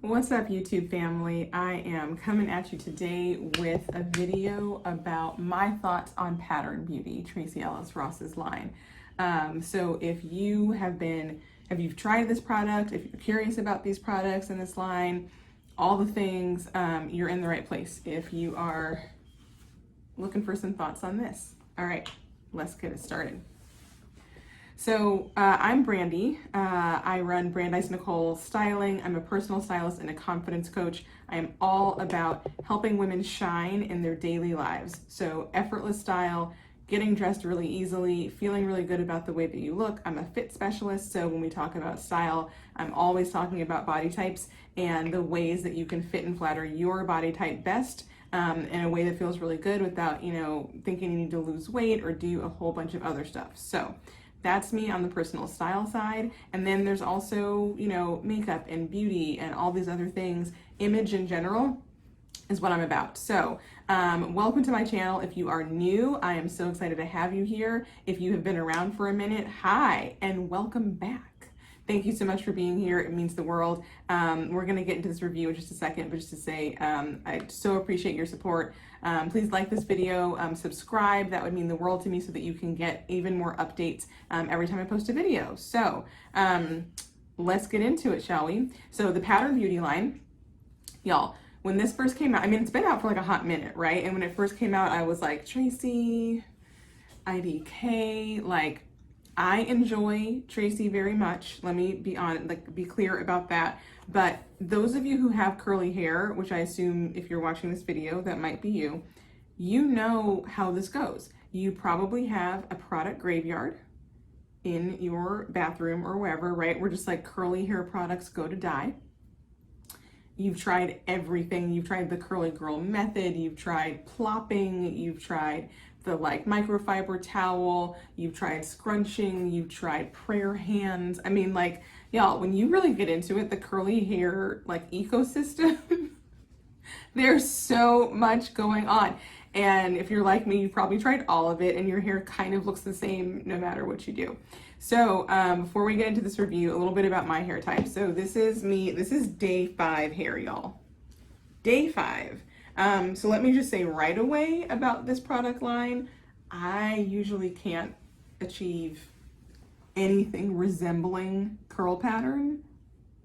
What's up, YouTube family? I am coming at you today with a video about my thoughts on Pattern Beauty, Tracee Ellis Ross's line. So if you've tried this product, if you're curious about these products in this line, all the things, you're in the right place if you are looking for some thoughts on this. All right, let's get it started. So I'm Brandy. I run Brandeis Nicole Styling. I'm a personal stylist and a confidence coach. I am all about helping women shine in their daily lives. So effortless style, getting dressed really easily, feeling really good about the way that you look. I'm a fit specialist, so when we talk about style, I'm always talking about body types and the ways that you can fit and flatter your body type best in a way that feels really good without, thinking you need to lose weight or do a whole bunch of other stuff. So that's me on the personal style side. And then there's also, makeup and beauty and all these other things. Image in general is what I'm about. So welcome to my channel. If you are new, I am so excited to have you here. If you have been around for a minute, hi, and welcome back. Thank you so much for being here. It means the world. We're going to get into this review in just a second, but just to say, I so appreciate your support. Please like this video, subscribe. That would mean the world to me so that you can get even more updates every time I post a video. So let's get into it, shall we? So the Pattern Beauty line, y'all, when this first came out, it's been out for like a hot minute, right? And when it first came out, I was like, Tracee, IDK, like, I enjoy Tracee very much. Let me be clear about that. But those of you who have curly hair, which I assume if you're watching this video, that might be you, you know how this goes. You probably have a product graveyard in your bathroom or wherever, right? Where just like curly hair products go to die. You've tried everything. You've tried the curly girl method. You've tried plopping. You've tried the like microfiber towel. You've tried scrunching. You've tried prayer hands. Y'all, when you really get into it, the curly hair like ecosystem, there's so much going on. And if you're like me, you've probably tried all of it and your hair kind of looks the same no matter what you do. So before we get into this review, a little bit about my hair type. So this is me, this is day 5 hair, y'all. Day 5. So let me just say right away about this product line, I usually can't achieve anything resembling curl pattern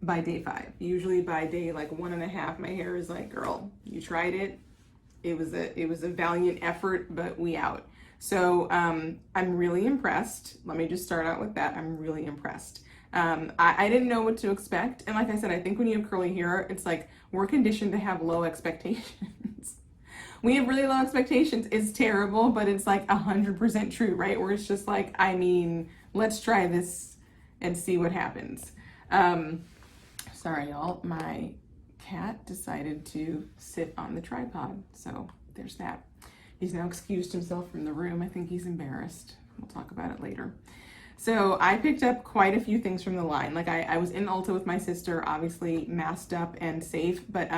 by day 5. Usually by day like 1.5, my hair is like, girl, you tried it. It was a valiant effort, but we out. So I'm really impressed. Let me just start out with that. I'm really impressed. I didn't know what to expect. And like I said, I think when you have curly hair, it's like we're conditioned to have low expectations. We have really low expectations. It's terrible, but it's like 100% true, right? Where it's just like, let's try this and see what happens. Sorry, y'all. My cat decided to sit on the tripod. So there's that. He's now excused himself from the room. I think he's embarrassed. We'll talk about it later. So I picked up quite a few things from the line. Like I was in Ulta with my sister, obviously masked up and safe, but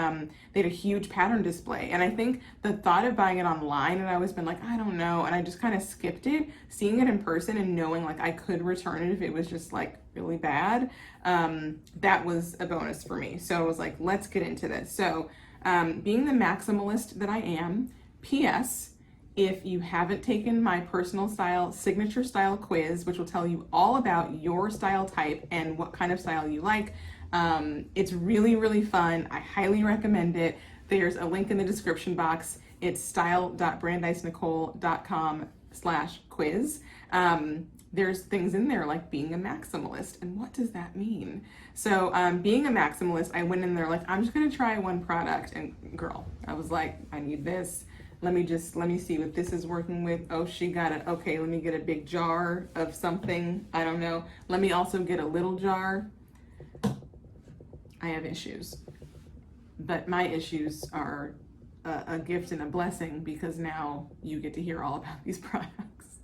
they had a huge pattern display. And I think the thought of buying it online, and I always been like, I don't know. And I just kind of skipped it. Seeing it in person and knowing like I could return it if it was just like really bad, that was a bonus for me. So I was like, let's get into this. So being the maximalist that I am, P.S., if you haven't taken my personal style signature style quiz, which will tell you all about your style type and what kind of style you like, it's really, really fun. I highly recommend it. There's a link in the description box. It's style.brandisnicole.com/quiz. There's things in there like being a maximalist. And what does that mean? So being a maximalist, I went in there like, I'm just going to try one product. And girl, I was like, I need this. Let me see what this is working with. Oh, she got it. Okay, let me get a big jar of something. I don't know. Let me also get a little jar. I have issues. But my issues are a gift and a blessing because now you get to hear all about these products.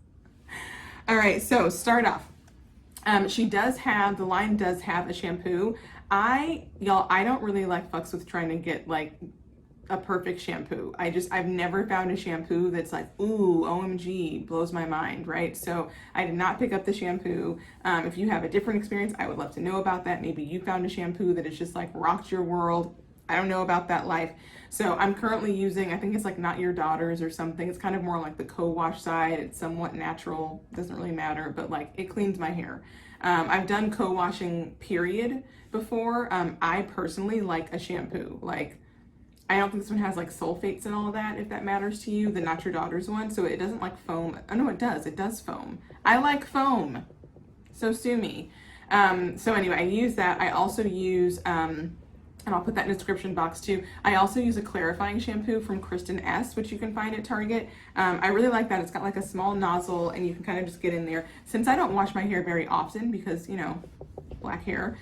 All right, so start off. The line does have a shampoo. Y'all, I don't really like fucks with trying to get like a perfect shampoo. I've never found a shampoo that's like, ooh, OMG, blows my mind, right? So I did not pick up the shampoo. If you have a different experience, I would love to know about that. Maybe you found a shampoo that has just like rocked your world. I don't know about that life. So I'm currently using, I think it's like Not Your Daughter's or something. It's kind of more like the co-wash side. It's somewhat natural, doesn't really matter, but like it cleans my hair. I've done co-washing period before. I personally like a shampoo. Like, I don't think this one has like sulfates and all of that, if that matters to you, the Not Your Daughter's one. So it doesn't like foam. Oh no, it does. It does foam. I like foam. So sue me. So anyway, I use that. I also use, and I'll put that in the description box too. I also use a clarifying shampoo from Kristen S, which you can find at Target. I really like that. It's got like a small nozzle and you can kind of just get in there. Since I don't wash my hair very often because, you know, black hair,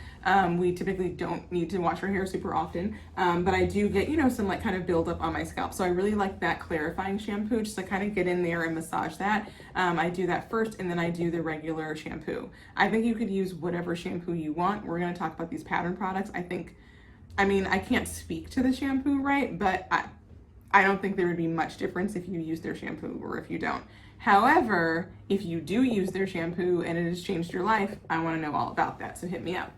we typically don't need to wash our hair super often, but I do get, you know, some like kind of buildup on my scalp. So I really like that clarifying shampoo, just to kind of get in there and massage that. I do that first and then I do the regular shampoo. I think you could use whatever shampoo you want. We're going to talk about these pattern products. I mean, I can't speak to the shampoo, right? But I don't think there would be much difference if you use their shampoo or if you don't. However, if you do use their shampoo and it has changed your life, I want to know all about that. So hit me up.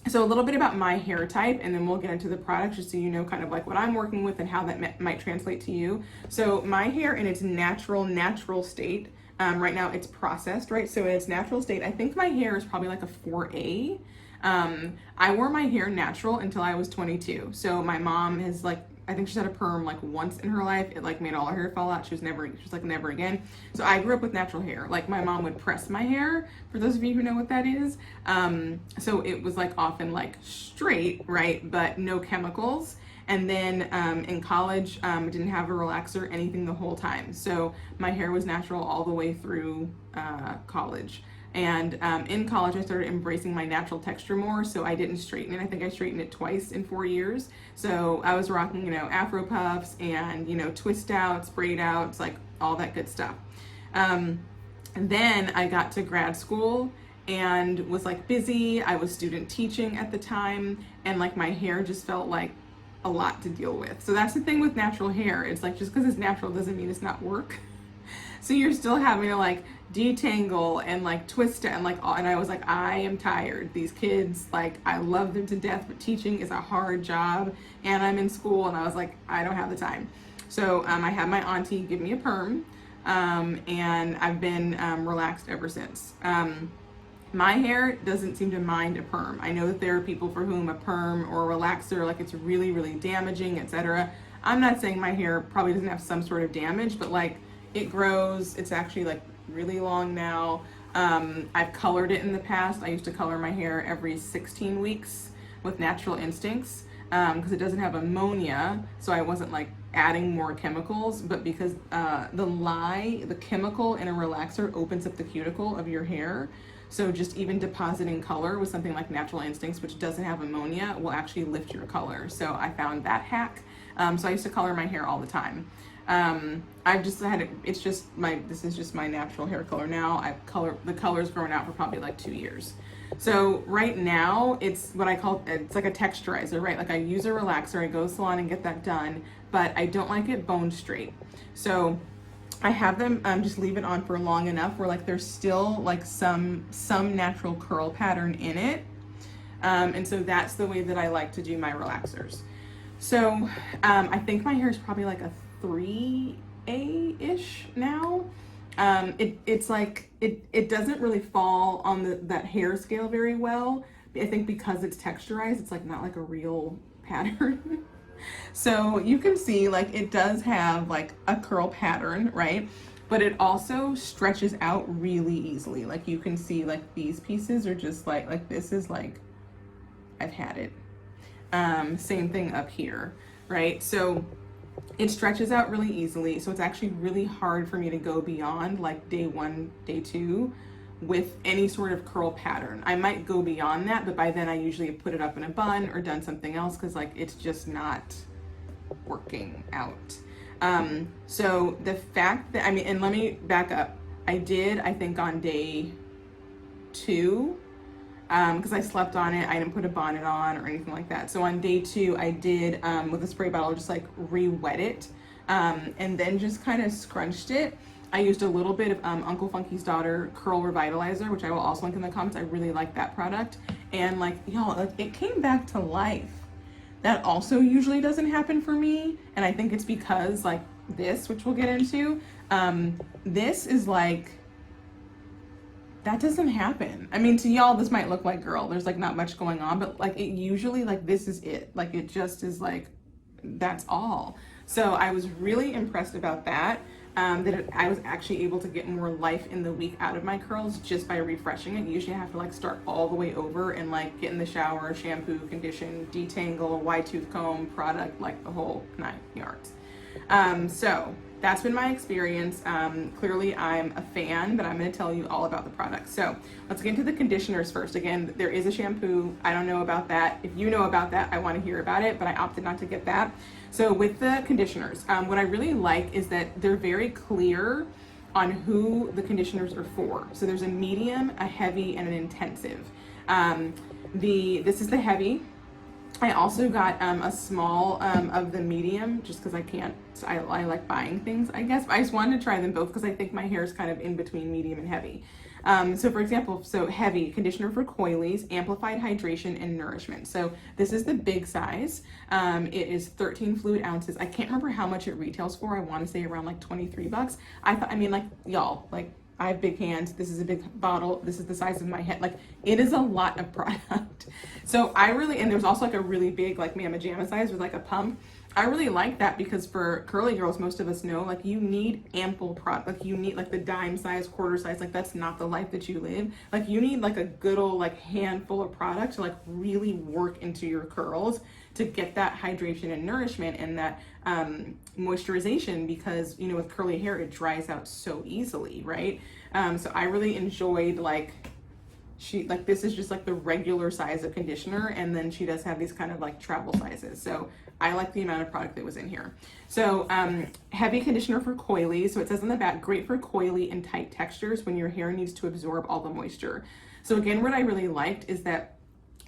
So a little bit about my hair type, and then we'll get into the products just so you know kind of like what I'm working with and how that might translate to you. So my hair in its natural state, right now it's processed, right? So in its natural state, I think my hair is probably like a 4A. I wore my hair natural until I was 22. So my mom has like, I think she's had a perm like once in her life. It like made all her hair fall out. She was like never again. So I grew up with natural hair. Like my mom would press my hair, for those of you who know what that is. So it was like often like straight, right? But no chemicals. And then in college, didn't have a relaxer, anything the whole time. So my hair was natural all the way through college. And in college, I started embracing my natural texture more, so I didn't straighten it. I think I straightened it twice in 4 years. So I was rocking, you know, Afro puffs and, you know, twist outs, braid outs, like all that good stuff. And then I got to grad school and was like busy. I was student teaching at the time, and like my hair just felt like a lot to deal with. So that's the thing with natural hair. It's like just because it's natural doesn't mean it's not work. So you're still having to like detangle and like twist it and like all, and I was like, I am tired. These kids, like I love them to death, but teaching is a hard job and I'm in school, and I was like, I don't have the time. So I had my auntie give me a perm, and I've been relaxed ever since. My hair doesn't seem to mind a perm. I know that there are people for whom a perm or a relaxer, like it's really, really damaging, etc. I'm not saying my hair probably doesn't have some sort of damage, but like it grows. It's actually like really long now. I've colored it in the past. I used to color my hair every 16 weeks with Natural Instincts because it doesn't have ammonia, so I wasn't like adding more chemicals, but because the chemical in a relaxer opens up the cuticle of your hair. So just even depositing color with something like Natural Instincts, which doesn't have ammonia, will actually lift your color. So I found that hack. So I used to color my hair all the time. I've just had it, this is just my natural hair color now. The color's grown out for probably like 2 years. So right now it's it's like a texturizer, right? Like I use a relaxer, I go to the salon and get that done, but I don't like it bone straight. So I have them just leave it on for long enough where like there's still like some natural curl pattern in it. And so that's the way that I like to do my relaxers. So I think my hair is probably like a 3A-ish now. It's like it doesn't really fall on that hair scale very well. I think because it's texturized, it's like not like a real pattern. So you can see like it does have like a curl pattern, right? But it also stretches out really easily. Like you can see like these pieces are just like this is like, I've had it. Same thing up here, right? So it stretches out really easily. So it's actually really hard for me to go beyond like day 1, day 2 with any sort of curl pattern. I might go beyond that, but by then I usually have put it up in a bun or done something else because like it's just not working out. So the fact that, and let me back up. I think on day 2, because I slept on it. I didn't put a bonnet on or anything like that. So on day 2, I did, with a spray bottle, just like re-wet it, and then just kind of scrunched it. I used a little bit of Uncle Funky's Daughter Curl Revitalizer, which I will also link in the comments. I really like that product. And like, y'all, like, it came back to life. That also usually doesn't happen for me. And I think it's because like this, which we'll get into, this is like, that doesn't happen. I mean, to y'all, this might look like, girl, there's like not much going on, but like it usually, like this is it. Like it just is like, that's all. So I was really impressed about that. I was actually able to get more life in the week out of my curls just by refreshing it. Usually I have to like start all the way over and like get in the shower, shampoo, condition, detangle, wide tooth comb, product, like the whole 9 yards. So that's been my experience. Clearly I'm a fan, but I'm going to tell you all about the product. So let's get into the conditioners first. Again, there is a shampoo. I don't know about that. If you know about that, I want to hear about it, but I opted not to get that. So with the conditioners, what I really like is that they're very clear on who the conditioners are for. So there's a medium, a heavy, and an intensive. This is the heavy. I also got a small of the medium just because I can't, I like buying things, I guess. I just wanted to try them both because I think my hair is kind of in between medium and heavy. So for example, heavy, conditioner for coilies, amplified hydration and nourishment. So this is the big size. It is 13 fluid ounces. I can't remember how much it retails for. I want to say around like 23 bucks. I mean, like, y'all, like, I have big hands. This is a big bottle. This is the size of my head. Like, it is a lot of product. So and there's also like a really big, like, Mama Jamma size with like a pump. I really like that because for curly girls, most of us know, like, you need ample product. Like, you need like the dime size, quarter size. Like, that's not the life that you live. Like, you need like a good old like handful of product to like really work into your curls to get that hydration and nourishment and that moisturization, because, you know, with curly hair, it dries out so easily, right? So I really enjoyed this is just like the regular size of conditioner, and then she does have these kind of like travel sizes. So I like the amount of product that was in here. So heavy conditioner for coily. So it says on the back, great for coily and tight textures when your hair needs to absorb all the moisture. So again, what I really liked is that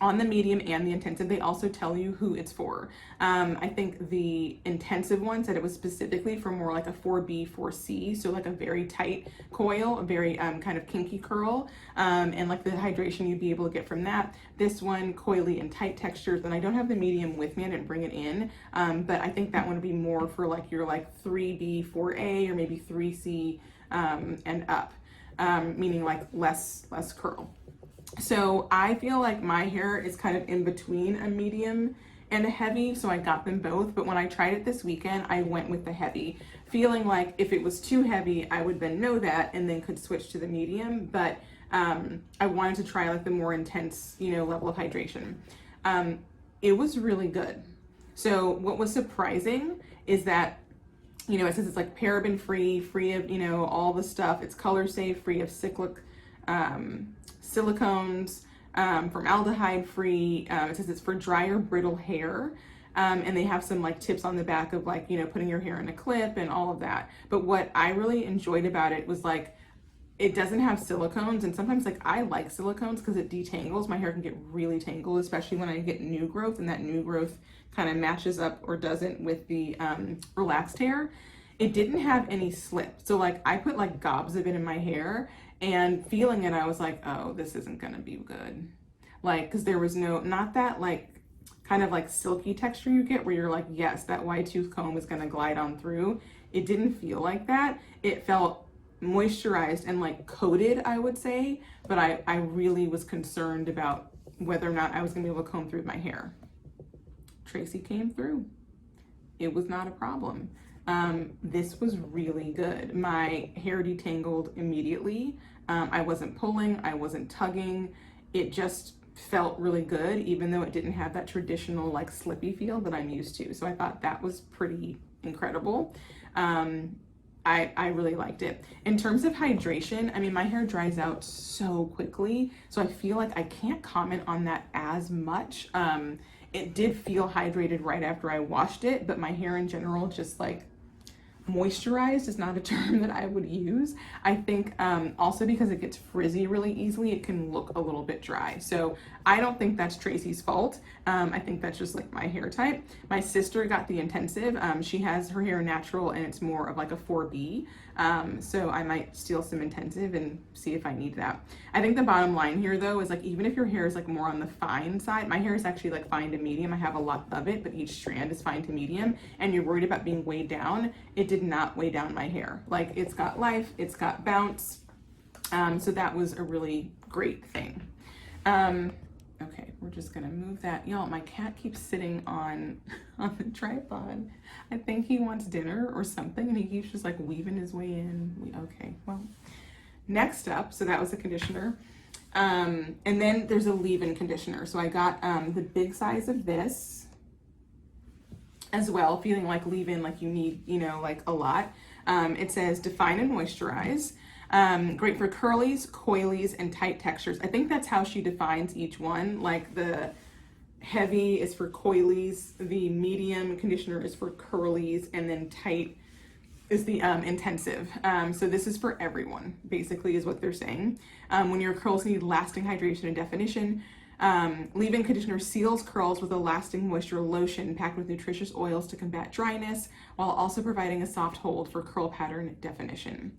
on the medium and the intensive, they also tell you who it's for. I think the intensive one said it was specifically for more like a 4B, 4C, so like a very tight coil, a very kind of kinky curl, and like the hydration you'd be able to get from that. This one, coily and tight textures, and I don't have the medium with me, I didn't bring it in, but I think that one would be more for like your like 3B, 4A, or maybe 3C and up, meaning like less curl. So I feel like my hair is kind of in between a medium and a heavy, so I got them both. But when I tried it this weekend, I went with the heavy, feeling like if it was too heavy, I would then know that and then could switch to the medium. But I wanted to try like the more intense, you know, level of hydration. It was really good. So what was surprising is that, you know, it says it's like paraben free of, you know, all the stuff. It's color safe, free of silicones, formaldehyde free. It says it's for drier, brittle hair. And they have some like tips on the back of like, you know, putting your hair in a clip and all of that. But what I really enjoyed about it was like, it doesn't have silicones. And sometimes like I like silicones because it detangles. My hair can get really tangled, especially when I get new growth, and that new growth kind of matches up or doesn't with the relaxed hair. It didn't have any slip. So like I put like gobs of it in my hair, and feeling it, I was like, oh, this isn't gonna be good. Like, cause there was not that like kind of like silky texture you get where you're like, yes, that wide tooth comb is gonna glide on through. It didn't feel like that. It felt moisturized and like coated, I would say, but I really was concerned about whether or not I was gonna be able to comb through my hair. Tracy came through. It was not a problem. This was really good. My hair detangled immediately. I wasn't pulling, I wasn't tugging. It just felt really good, even though it didn't have that traditional like slippy feel that I'm used to. So I thought that was pretty incredible. I really liked it. In terms of hydration, I mean, my hair dries out so quickly, so I feel like I can't comment on that as much. It did feel hydrated right after I washed it, but my hair in general just like moisturized is not a term that I would use. I think also because it gets frizzy really easily, it can look a little bit dry. So I don't think that's Tracy's fault. I think that's just like my hair type. My sister got the intensive. She has her hair natural and it's more of like a 4B. So I might steal some intensive and see if I need that. I think the bottom line here though is like, even if your hair is like more on the fine side, my hair is actually like fine to medium. I have a lot of it, but each strand is fine to medium, and you're worried about being weighed down. It did not weigh down my hair. Like, it's got life, it's got bounce. So that was a really great thing. Okay, we're just gonna move that. Y'all, my cat keeps sitting on the tripod. I think he wants dinner or something, and he keeps just like weaving his way in. Okay, well, next up, so that was the conditioner. And then there's a leave-in conditioner. So I got the big size of this as well, feeling like leave-in, like you need, you know, like a lot. It says define and moisturize. Great for curlies, coilies, and tight textures. I think that's how she defines each one. Like the heavy is for coilies, the medium conditioner is for curlies, and then tight is the intensive. So this is for everyone, basically, is what they're saying. When your curls need lasting hydration and definition, leave-in conditioner seals curls with a lasting moisture lotion packed with nutritious oils to combat dryness, while also providing a soft hold for curl pattern definition.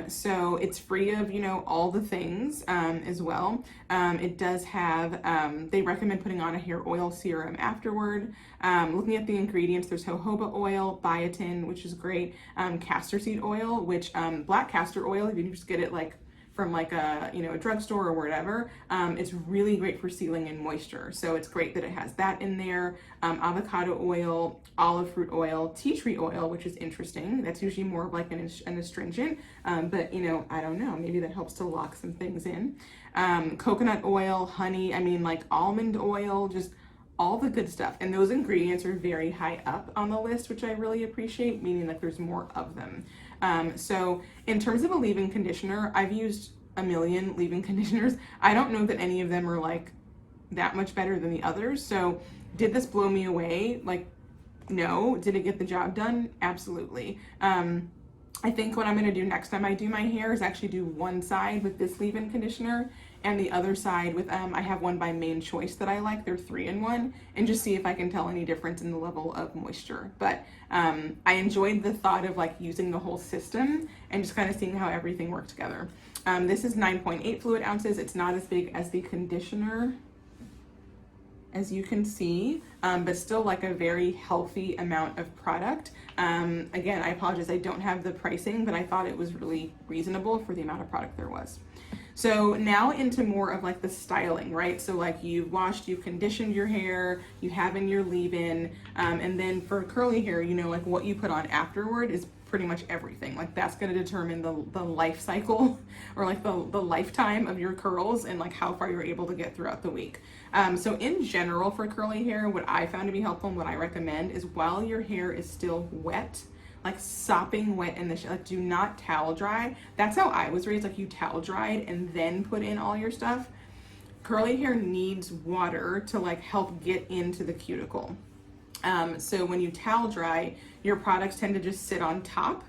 So it's free of, you know, all the things as well. It does have, they recommend putting on a hair oil serum afterward. Looking at the ingredients, there's jojoba oil, biotin, which is great, castor seed oil, which black castor oil, if you just get it like from like a, you know, a drugstore or whatever, it's really great for sealing and moisture. So it's great that it has that in there. Avocado oil, olive fruit oil, tea tree oil, which is interesting. That's usually more of like an astringent, but you know, I don't know, maybe that helps to lock some things in. Coconut oil, honey, I mean like almond oil, just all the good stuff. And those ingredients are very high up on the list, which I really appreciate, meaning that there's more of them. So in terms of a leave-in conditioner, I've used a million leave-in conditioners. I don't know that any of them are like that much better than the others. So did this blow me away? Like, no. Did it get the job done? Absolutely. I think what I'm going to do next time I do my hair is actually do one side with this leave-in conditioner and the other side with, I have one by Main Choice that I like. They're 3-in-1, and just see if I can tell any difference in the level of moisture. But I enjoyed the thought of like using the whole system and just kind of seeing how everything worked together. This is 9.8 fluid ounces. It's not as big as the conditioner, as you can see, but still like a very healthy amount of product. Again, I apologize, I don't have the pricing, but I thought it was really reasonable for the amount of product there was. So now into more of like the styling, right? So like you've washed, you've conditioned your hair, you have in your leave-in, and then for curly hair, you know, like what you put on afterward is pretty much everything. Like that's going to determine the life cycle or like the lifetime of your curls and like how far you're able to get throughout the week. So in general for curly hair, what I found to be helpful and what I recommend is while your hair is still wet, like sopping wet in the like do not towel dry. That's how I was raised, like you towel dried and then put in all your stuff. Curly hair needs water to like help get into the cuticle. So when you towel dry, your products tend to just sit on top.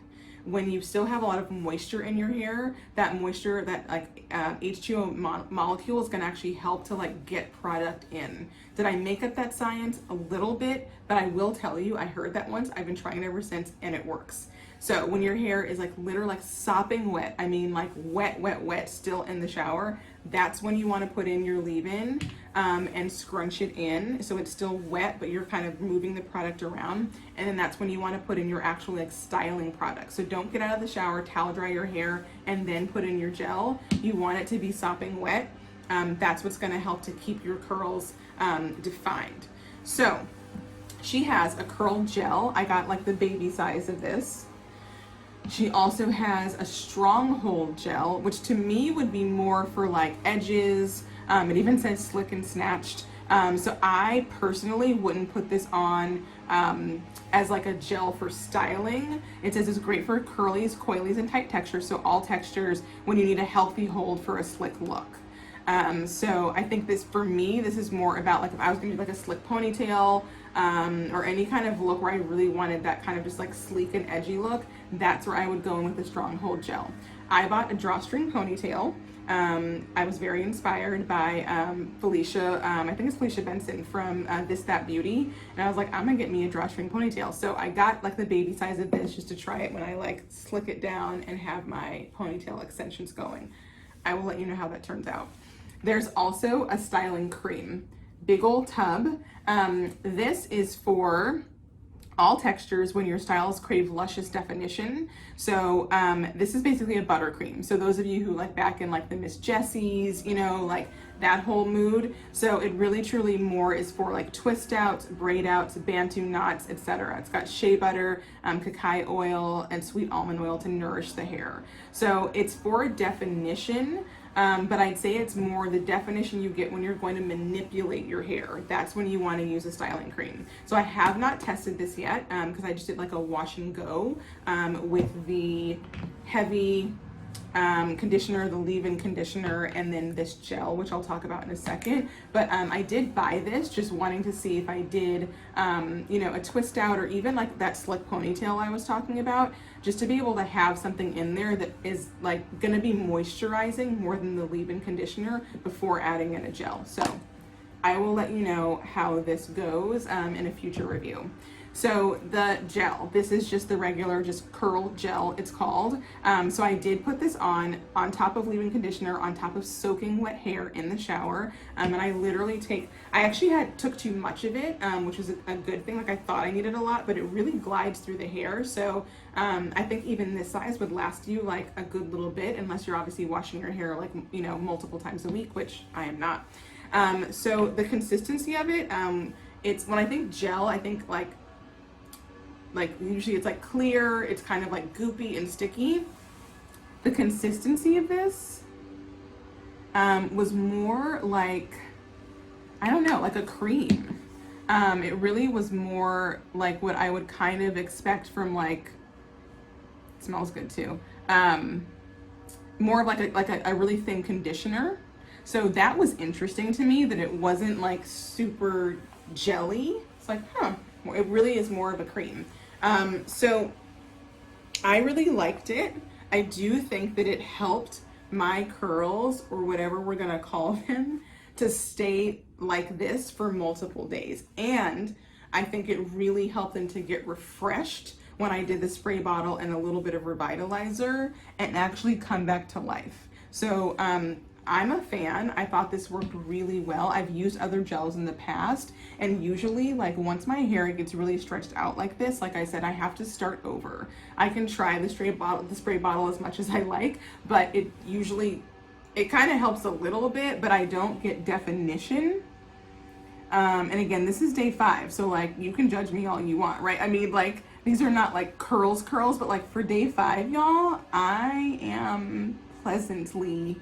When you still have a lot of moisture in your hair, that moisture, that like H2O molecule is going to actually help to like get product in. Did I make up that science? A little bit, but I will tell you, I heard that once. I've been trying it ever since, and it works. So when your hair is like literally like sopping wet, I mean like wet, wet, wet, still in the shower, that's when you want to put in your leave-in and scrunch it in so it's still wet, but you're kind of moving the product around. And then that's when you want to put in your actual like styling product. So don't get out of the shower, towel dry your hair, and then put in your gel. You want it to be sopping wet. That's what's going to help to keep your curls defined. So she has a curl gel. I got like the baby size of this. She also has a stronghold gel, which to me would be more for like edges. It even says slick and snatched. So I personally wouldn't put this on as like a gel for styling. It says it's great for curlies, coilies, and tight textures. So all textures when you need a healthy hold for a slick look. So I think this, for me, this is more about like if I was gonna do like a slick ponytail, or any kind of look where I really wanted that kind of just like sleek and edgy look, that's where I would go in with the Stronghold gel. I bought a drawstring ponytail. I was very inspired by Felicia, I think it's Felicia Benson from This That Beauty, and I was like, I'm gonna get me a drawstring ponytail. So I got like the baby size of this just to try it when I like slick it down and have my ponytail extensions going. I will let you know how that turns out. There's also a styling cream, big old tub. This is for all textures when your styles crave luscious definition. So this is basically a buttercream. So those of you who like back in like the Miss Jessies, you know, like that whole mood. So it really truly more is for like twist outs, braid outs, bantu knots, etc. It's got shea butter, cacao oil, and sweet almond oil to nourish the hair. So it's for definition. But I'd say it's more the definition you get when you're going to manipulate your hair. That's when you want to use a styling cream. So I have not tested this yet because I just did like a wash and go with the heavy conditioner, the leave-in conditioner, and then this gel, which I'll talk about in a second. But I did buy this just wanting to see if I did, you know, a twist out or even like that slick ponytail I was talking about, just to be able to have something in there that is like gonna be moisturizing more than the leave-in conditioner before adding in a gel. So I will let you know how this goes in a future review. So the gel, this is just the regular, just curl gel, it's called. So I did put this on top of leave-in conditioner, on top of soaking wet hair in the shower. And I literally I actually took too much of it, which was a good thing. Like I thought I needed a lot, but it really glides through the hair. So I think even this size would last you like a good little bit, unless you're obviously washing your hair like, you know, multiple times a week, which I am not. So the consistency of it, it's, when I think gel, I think like usually it's like clear, it's kind of like goopy and sticky. The consistency of this was more like, I don't know, like a cream. It really was more like what I would kind of expect from like, it smells good too, more of like a really thin conditioner. So that was interesting to me, that it wasn't like super jelly. It's like, huh, it really is more of a cream. So I really liked it. I do think that it helped my curls, or whatever we're gonna call them, to stay like this for multiple days. And I think it really helped them to get refreshed when I did the spray bottle and a little bit of revitalizer and actually come back to life. So I'm a fan. I thought this worked really well. I've used other gels in the past, and usually like once my hair gets really stretched out like this, like I said, I have to start over. I can try the spray bottle as much as I like, but it kind of helps a little bit, but I don't get definition. And again, this is day 5, so like you can judge me all you want, right? I mean, like these are not like curls, but like for day 5, y'all, I am pleasantly,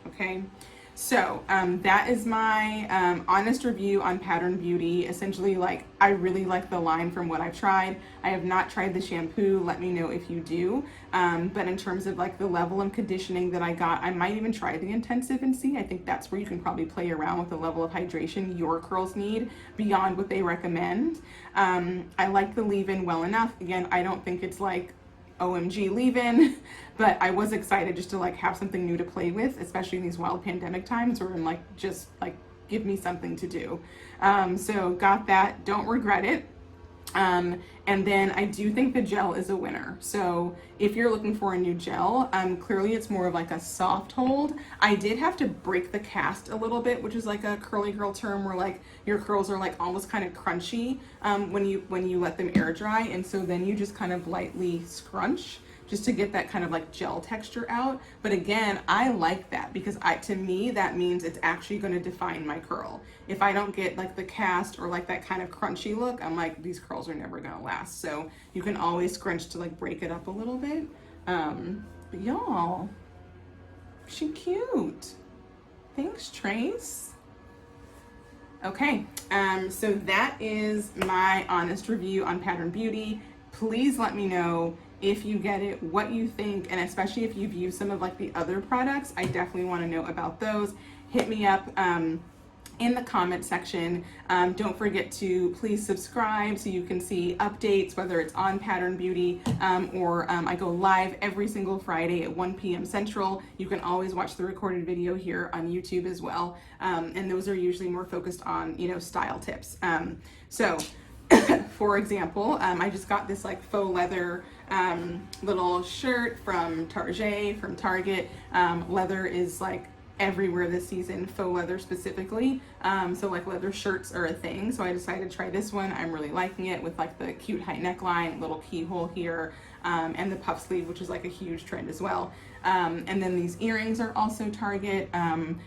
okay? So that is my honest review on Pattern Beauty. Essentially, like, I really like the line from what I've tried. I have not tried the shampoo. Let me know if you do. But in terms of like the level of conditioning that I got, I might even try the intensive and see. I think that's where you can probably play around with the level of hydration your curls need beyond what they recommend. I like the leave-in well enough. Again, I don't think it's like OMG leave-in, but I was excited just to like have something new to play with, especially in these wild pandemic times where I'm like, just like give me something to do. So got that, don't regret it. And then I do think the gel is a winner. So if you're looking for a new gel, clearly it's more of like a soft hold. I did have to break the cast a little bit, which is like a curly girl term where like your curls are like almost kind of crunchy when you let them air dry. And so then you just kind of lightly scrunch just to get that kind of like gel texture out. But again, I like that because to me, that means it's actually going to define my curl. If I don't get like the cast or like that kind of crunchy look, I'm like, these curls are never going to last. So you can always scrunch to like break it up a little bit. But y'all, she cute. Thanks, Trace. Okay, so that is my honest review on Pattern Beauty. Please let me know if you get it, what you think, and especially if you've used some of like the other products, I definitely want to know about those. Hit me up in the comment section. Don't forget to please subscribe so you can see updates, whether it's on Pattern Beauty or I go live every single Friday at 1 p.m. Central. You can always watch the recorded video here on YouTube as well. And those are usually more focused on, you know, style tips. So for example, I just got this like faux leather little shirt from Target. Leather is like everywhere this season, faux leather specifically. So like leather shirts are a thing. So I decided to try this one. I'm really liking it with like the cute high neckline, little keyhole here, and the puff sleeve, which is like a huge trend as well. And then these earrings are also Target.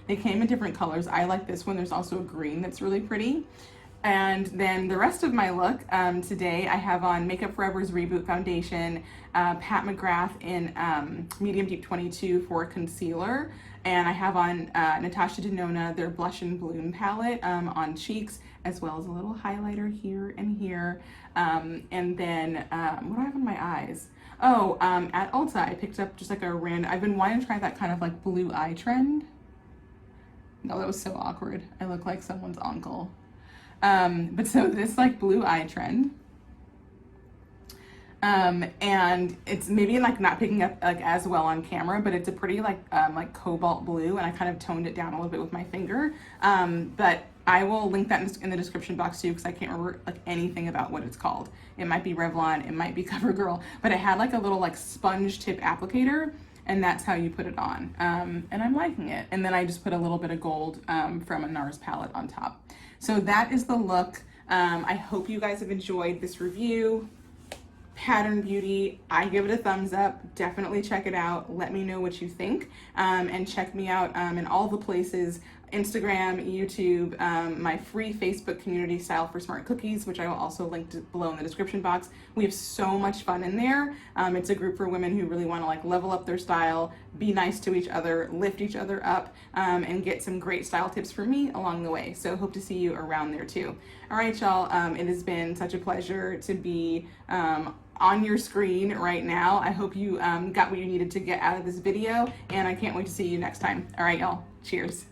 They came in different colors. I like this one. There's also a green that's really pretty. And then the rest of my look today, I have on Makeup Forever's Reboot Foundation, Pat McGrath in Medium Deep 22 for concealer. And I have on Natasha Denona, their Blush and Bloom palette on cheeks, as well as a little highlighter here and here. And then, what do I have on my eyes? Oh, at Ulta, I picked up just like a random, I've been wanting to try that kind of like blue eye trend. No, that was so awkward. I look like someone's uncle. But so this like blue eye trend, and it's maybe like not picking up like as well on camera, but it's a pretty like cobalt blue, and I kind of toned it down a little bit with my finger. But I will link that in the description box too, because I can't remember like anything about what it's called. It might be Revlon, it might be CoverGirl, but it had like a little like sponge tip applicator, and that's how you put it on. And I'm liking it. And then I just put a little bit of gold from a NARS palette on top. So that is the look. I hope you guys have enjoyed this review. Pattern Beauty, I give it a thumbs up. Definitely check it out. Let me know what you think. And check me out in all the places, Instagram, YouTube, my free Facebook community, Style for Smart Cookies, which I will also link below in the description box. We have so much fun in there. It's a group for women who really want to like level up their style, be nice to each other, lift each other up, and get some great style tips from me along the way. So hope to see you around there too. All right, y'all, it has been such a pleasure to be on your screen right now. I hope you got what you needed to get out of this video, and I can't wait to see you next time. All right, y'all, cheers.